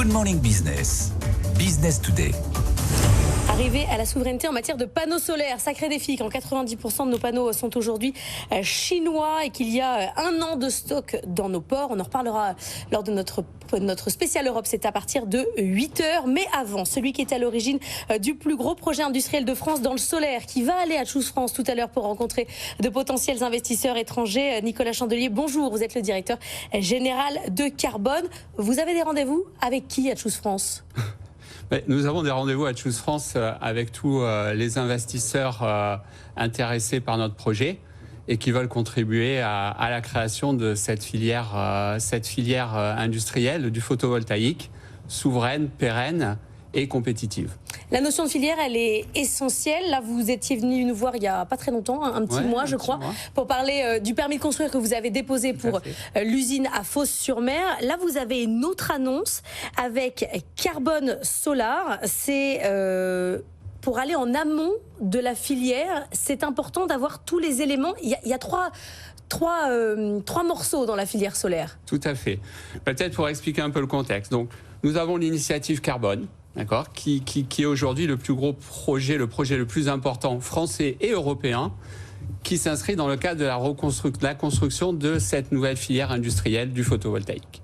Good Morning Business. Business Today. Arriver à la souveraineté en matière de panneaux solaires, sacré défi quand 90% de nos panneaux sont aujourd'hui chinois et qu'il y a 1 an de stock dans nos ports. On en reparlera lors de notre spécial Europe, c'est à partir de 8h. Mais avant, celui qui est à l'origine du plus gros projet industriel de France dans le solaire, qui va aller à Choose France tout à l'heure pour rencontrer de potentiels investisseurs étrangers. Nicolas Chandelier, bonjour, vous êtes le directeur général de Carbone. Vous avez des rendez-vous avec qui à Choose France ? Nous avons des rendez-vous à Choose France avec tous les investisseurs intéressés par notre projet et qui veulent contribuer à la création de cette filière industrielle du photovoltaïque, souveraine, pérenne et compétitive. La notion de filière, elle est essentielle. Là, vous étiez venu nous voir il n'y a pas très longtemps, un petit mois, je crois, pour parler du permis de construire que vous avez déposé pour l'usine à Fos-sur-Mer. Là, vous avez une autre annonce avec Carbone Solar. C'est pour aller en amont de la filière. C'est important d'avoir tous les éléments. Il y a trois morceaux dans la filière solaire. Tout à fait. Peut-être pour expliquer un peu le contexte. Donc, nous avons l'initiative Carbone. D'accord, qui est aujourd'hui le plus gros projet, le projet le plus important français et européen, qui s'inscrit dans le cadre de la construction de cette nouvelle filière industrielle du photovoltaïque.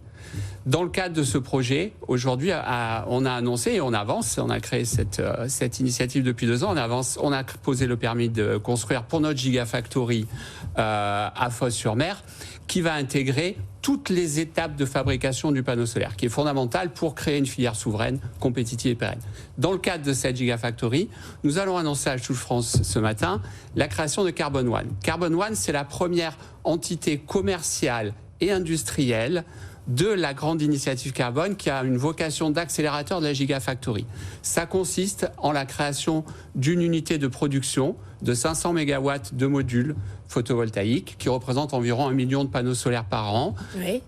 Dans le cadre de ce projet, aujourd'hui, on a annoncé et on avance, on a créé cette initiative depuis 2 ans, on a posé le permis de construire pour notre Gigafactory à Fos-sur-Mer, qui va intégrer toutes les étapes de fabrication du panneau solaire, qui est fondamental pour créer une filière souveraine, compétitive et pérenne. Dans le cadre de cette Gigafactory, nous allons annoncer à Choose France ce matin la création de Carbone One. Carbone One, c'est la première entité commerciale et industrielle de la grande initiative Carbone qui a une vocation d'accélérateur de la Gigafactory. Ça consiste en la création d'une unité de production de 500 MW de modules photovoltaïques qui représentent environ 1 million de panneaux solaires par an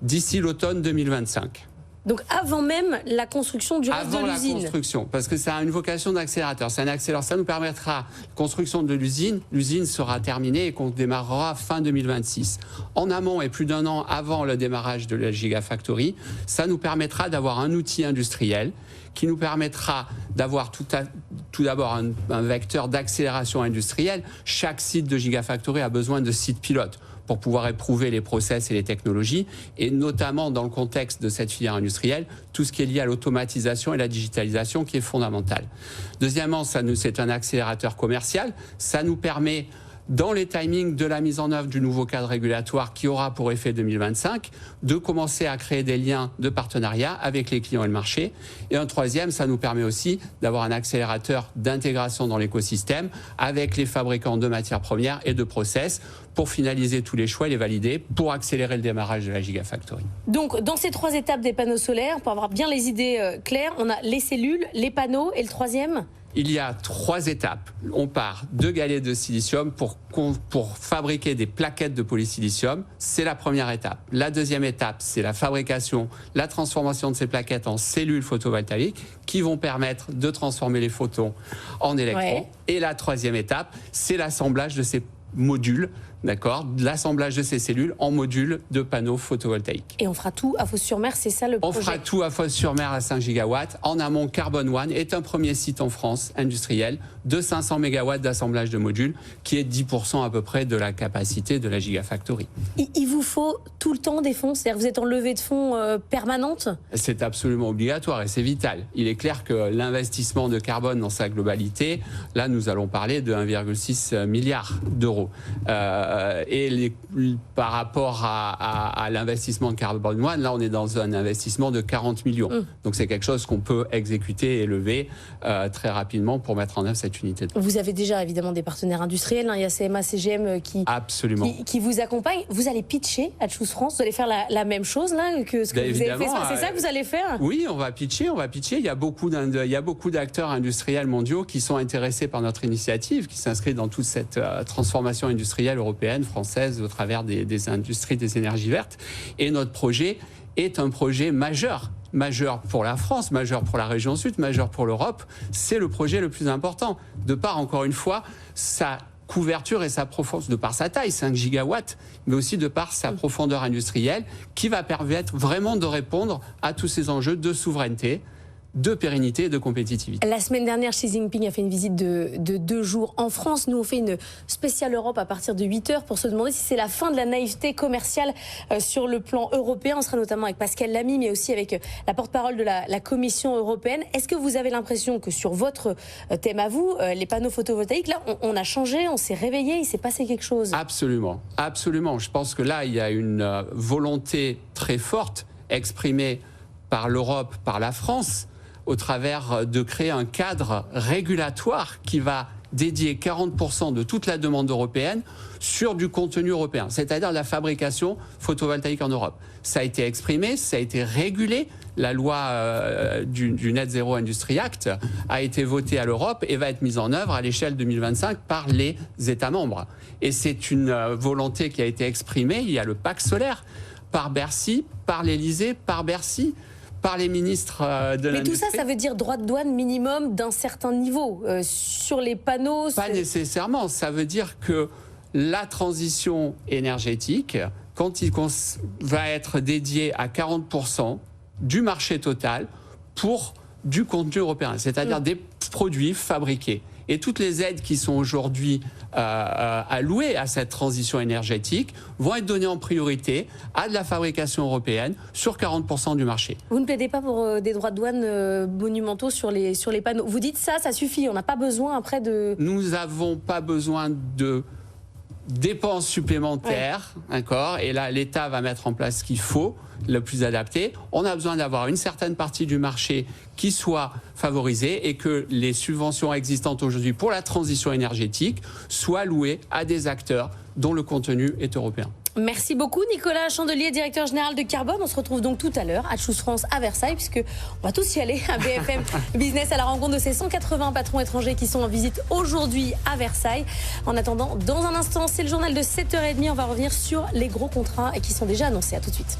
d'ici l'automne 2025. Donc avant même la construction du reste de l'usine. Avant la construction, parce que ça a une vocation d'accélérateur. C'est un accélérateur, ça nous permettra la construction de l'usine. L'usine sera terminée et qu'on démarrera fin 2026. En amont et plus d'1 an avant le démarrage de la Gigafactory, ça nous permettra d'avoir un outil industriel qui nous permettra d'avoir tout d'abord un vecteur d'accélération industrielle. Chaque site de Gigafactory a besoin de sites pilotes pour pouvoir éprouver les process et les technologies, et notamment dans le contexte de cette filière industrielle, tout ce qui est lié à l'automatisation et la digitalisation qui est fondamental. Deuxièmement, c'est un accélérateur commercial, ça nous permet, dans les timings de la mise en œuvre du nouveau cadre régulatoire qui aura pour effet 2025, de commencer à créer des liens de partenariat avec les clients et le marché. Et un troisième, ça nous permet aussi d'avoir un accélérateur d'intégration dans l'écosystème avec les fabricants de matières premières et de process pour finaliser tous les choix et les valider pour accélérer le démarrage de la Gigafactory. Donc, dans ces 3 étapes des panneaux solaires, pour avoir bien les idées claires, on a les cellules, les panneaux et le troisième ? Il y a 3 étapes. On part de galets de silicium pour fabriquer des plaquettes de polysilicium. C'est la première étape. La deuxième étape, c'est la fabrication, la transformation de ces plaquettes en cellules photovoltaïques qui vont permettre de transformer les photons en électrons. Et la troisième étape, c'est l'assemblage de ces modules, d'accord, l'assemblage de ces cellules en modules de panneaux photovoltaïques. Et on fera tout à Fos-sur-Mer, c'est ça le projet ? On fera tout à Fos-sur-Mer à 5 gigawatts. En amont, Carbone One est un premier site en France industriel de 500 MW d'assemblage de modules, qui est 10% à peu près de la capacité de la Gigafactory. Il vous faut tout le temps des fonds ? C'est-à-dire que vous êtes en levée de fonds permanente ? C'est absolument obligatoire et c'est vital. Il est clair que l'investissement de Carbone dans sa globalité, là nous allons parler de 1,6 milliard d'euros. Par rapport à l'investissement de Carbone One, là on est dans un investissement de 40 millions. Donc c'est quelque chose qu'on peut exécuter et lever très rapidement pour mettre en œuvre cette unité. Vous avez déjà évidemment des partenaires industriels, il y a CMA, CGM qui vous accompagnent. Vous allez pitcher à Choose France, vous allez faire la même chose là que ce que vous avez fait. C'est ça que vous allez faire ? Oui, on va pitcher. Il y a beaucoup d'acteurs industriels mondiaux qui sont intéressés par notre initiative, qui s'inscrivent dans toute cette transformation industrielle européenne, française, au travers des industries des énergies vertes. Et notre projet est un projet majeur pour la France, majeur pour la région sud, majeur pour l'Europe. C'est le projet le plus important. De par, encore une fois, sa couverture et sa profondeur, de par sa taille, 5 gigawatts, mais aussi de par sa profondeur industrielle, qui va permettre vraiment de répondre à tous ces enjeux de souveraineté, de pérennité et de compétitivité. La semaine dernière, Xi Jinping a fait une visite de 2 jours en France. Nous, on fait une spéciale Europe à partir de 8h pour se demander si c'est la fin de la naïveté commerciale sur le plan européen. On sera notamment avec Pascal Lamy, mais aussi avec la porte-parole de la Commission européenne. Est-ce que vous avez l'impression que sur votre thème à vous, les panneaux photovoltaïques, là, on a changé, on s'est réveillé, il s'est passé quelque chose? Absolument, absolument. Je pense que là, il y a une volonté très forte exprimée par l'Europe, par la France, au travers de créer un cadre régulatoire qui va dédier 40% de toute la demande européenne sur du contenu européen, c'est-à-dire la fabrication photovoltaïque en Europe. Ça a été exprimé, ça a été régulé. La loi du Net Zero Industry Act a été votée à l'Europe et va être mise en œuvre à l'échelle 2025 par les États membres. Et c'est une volonté qui a été exprimée. Il y a le pacte solaire par Bercy, par l'Élysée, par Bercy, par les ministres de l'industrie. Mais tout ça, ça veut dire droit de douane minimum d'un certain niveau sur les panneaux? Pas nécessairement. Ça veut dire que la transition énergétique, quand il va être dédié à 40% du marché total pour du contenu européen, c'est-à-dire des produits fabriqués. Et toutes les aides qui sont aujourd'hui allouées à cette transition énergétique vont être données en priorité à de la fabrication européenne sur 40% du marché. Vous ne plaidez pas pour des droits de douane monumentaux sur les panneaux? Vous dites ça suffit, on n'a pas besoin après de... Nous n'avons pas besoin de dépenses supplémentaires, d'accord, et là l'État va mettre en place ce qu'il faut, le plus adapté. On a besoin d'avoir une certaine partie du marché qui soit favorisée et que les subventions existantes aujourd'hui pour la transition énergétique soient louées à des acteurs dont le contenu est européen. Merci beaucoup Nicolas Chandelier, directeur général de Carbone. On se retrouve donc tout à l'heure à Choose France à Versailles, puisque on va tous y aller à BFM Business à la rencontre de ces 180 patrons étrangers qui sont en visite aujourd'hui à Versailles. En attendant, dans un instant, c'est le journal de 7h30. On va revenir sur les gros contrats qui sont déjà annoncés. À tout de suite.